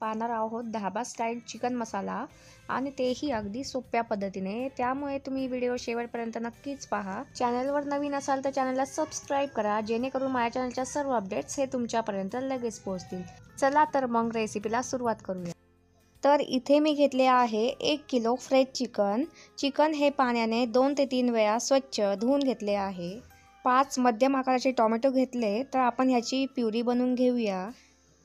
पाहणार आहोत धाबा style chicken मसाला आणि तेही अगदी सोप्या पद्धतीने। त्यामुळे तुम्ही व्हिडिओ शेवटपर्यंत नक्कीच पहा। चॅनलवर नवीन असाल तर चॅनलला सबस्क्राईब करा, जेणेकरून माझ्या चॅनलच्या सर्व अपडेट्स हे तुमच्यापर्यंत लगेच पोहोचतील। चला तर मग रेसिपीला सुरुवात करूया। तर इथे मी घेतले आहे 1 किलो फ्रेश चिकन हे पाण्याने 2 ते 3 वेळा स्वच्छ धुवून घेतले आहे। 5 मध्यम आकाराचे टोमॅटो घेतले, तर आपण ह्याची प्युरी बनवून घेऊया।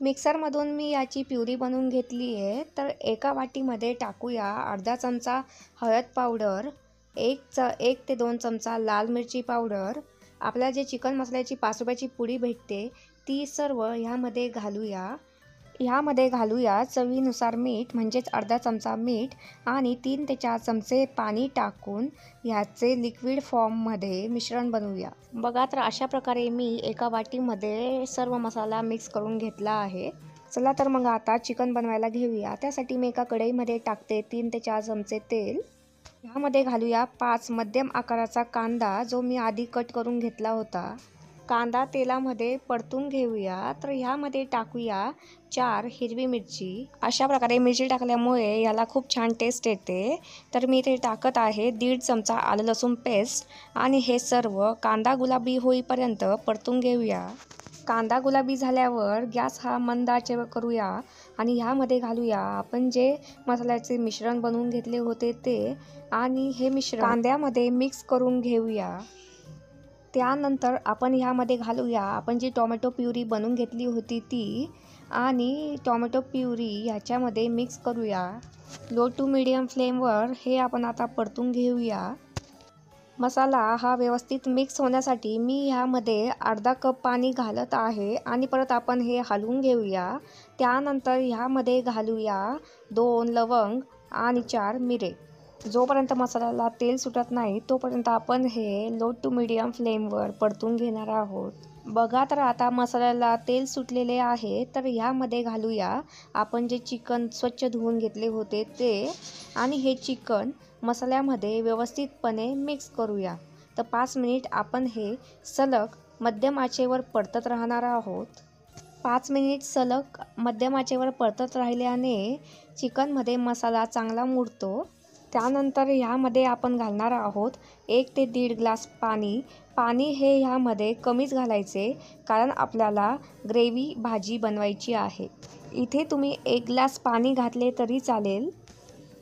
मिक्सरमधून मी याची प्युरी बनवून घेतली आहे। तर एका वाटीमध्ये टाकूया अर्धा चमचा हळद पावडर, 1 ते 2 चमचा लाल मिरची पावडर, आपल्याला जे चिकन मसाल्याची 5 रुपयाची पुडी भेटते ती सर्व ह्यामध्ये घालूया। ह्यामध्ये घालूया चवीनुसार मीठ, म्हणजेच अर्धा चमचा मीठ आणि 3 ते 4 चमचे पाणी टाकून ह्याचे लिक्विड फॉर्ममध्ये मिश्रण बनवूया। बघा, तर अशा प्रकारे मी एका वाटीमध्ये सर्व मसाला मिक्स करून घेतला आहे। चला तर मग आता चिकन बनवायला घेऊया। त्यासाठी मी एका कढईमध्ये टाकते 3 ते 4 चमचे तेल। ह्यामध्ये घालूया 5 मध्यम आकाराचा कांदा, जो मी आधी कट करून घेतला होता। कांदा तेलामध्ये परतून घेऊया। तर ह्यामध्ये टाकूया 4 हिरवी मिरची। अशा प्रकारे मिरची टाकल्यामुळे याला खूप छान टेस्ट येते। तर मी इथे टाकत आहे 1.5 चमचा आलं लसूण पेस्ट आणि हे सर्व कांदा गुलाबी होईपर्यंत परतून घेऊया। कांदा गुलाबी झाल्यावर गॅस हा मंद आचेवर करूया आणि ह्यामध्ये घालूया आपण जे मसाल्याचे मिश्रण बनवून घेतले होते ते, आणि हे मिश्रण कांद्यामध्ये मिक्स करून घेऊया। त्यानंतर आपण ह्यामध्ये घालूया आपण जी टोमॅटो प्युरी बनवून घेतली होती ती, आणि टोमॅटो प्युरी ह्याच्यामध्ये मिक्स करूया। लो टू मीडियम फ्लेमवर हे आपण आता परतून घेऊया। मसाला हा व्यवस्थित मिक्स होण्यासाठी मी ह्यामध्ये अर्धा कप पाणी घालत आहे आणि परत आपण हे हलवून घेऊया। त्यानंतर ह्यामध्ये घालूया 2 लवंग आणि 4 मिरे। जोपर्यंत मसाल्याला तेल सुटत नाही तोपर्यंत आपण हे लो टू मीडियम फ्लेमवर परतून घेणार आहोत। बघा, तर आता मसाल्याला तेल सुटलेले आहे। तर ह्यामध्ये घालूया आपण जे चिकन स्वच्छ धुवून घेतले होते ते, आणि हे चिकन मसाल्यामध्ये व्यवस्थितपणे मिक्स करूया। तर 5 मिनिट आपण हे सलग मध्यम आचेवर परतत राहणार आहोत। 5 मिनिट सलग मध्यम आचेवर परतत राहिल्याने चिकनमध्ये मसाला चांगला मुरतो। त्यानंतर ह्यामध्ये आपण घालणार आहोत 1 ते 1.5 ग्लास पाणी। पाणी हे ह्यामध्ये कमीच घालायचे, कारण आपल्याला ग्रेव्ही भाजी बनवायची आहे। इथे तुम्ही 1 ग्लास पाणी घातले तरी चालेल।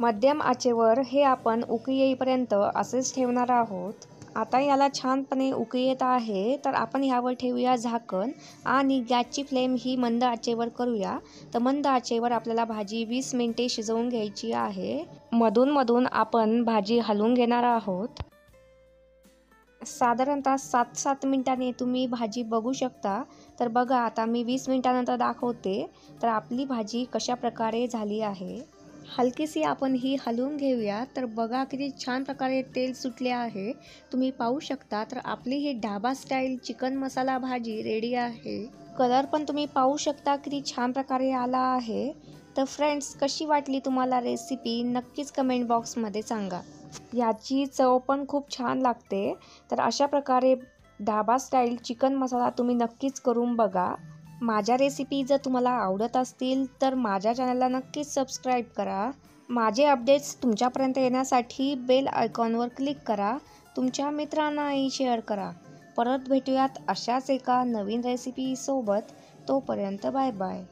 मध्यम आचेवर हे आपण उकळी येईपर्यंत असेच ठेवणार आहोत। आता याला छानपणे उकळी येत आहे, तर आपण ह्यावर ठेवूया झाकण आणि गॅसची फ्लेम ही मंद आचेवर करूया। तर मंद आचेवर आपल्याला भाजी 20 मिनिटे शिजवून घ्यायची आहे। मधून मधून आपण भाजी हलवून घेणार आहोत। साधारणतः 7 मिनिटांनी तुम्ही भाजी बघू शकता। तर बघा, आता मी 20 मिनिटानंतर दाखवते तर आपली भाजी कशा प्रकारे झाली आहे। हलकीशी आपण ही हलवून घेऊया। तर बघा किती छान प्रकारे तेल सुटले आहे, तुम्ही पाहू शकता। तर आपली ही ढाबा स्टाईल चिकन मसाला भाजी रेडी आहे। कलर पण तुम्ही पाहू शकता किती छान प्रकारे आला आहे। तर फ्रेंड्स, कशी वाटली तुम्हाला रेसिपी नक्कीच कमेंट बॉक्समध्ये सांगा। याची चव पण खूप छान लागते। तर अशा प्रकारे ढाबा स्टाईल चिकन मसाला तुम्ही नक्कीच करून बघा। माझ्या रेसिपी जर तुम्हाला आवडत असतील तर माझ्या चॅनलला नक्कीच सबस्क्राईब करा। माझे अपडेट्स तुमच्यापर्यंत येण्यासाठी बेल आयकॉनवर क्लिक करा। तुमच्या मित्रांनाही शेअर करा। परत भेटूयात अशाच एका नवीन रेसिपीसोबत। तोपर्यंत बाय बाय।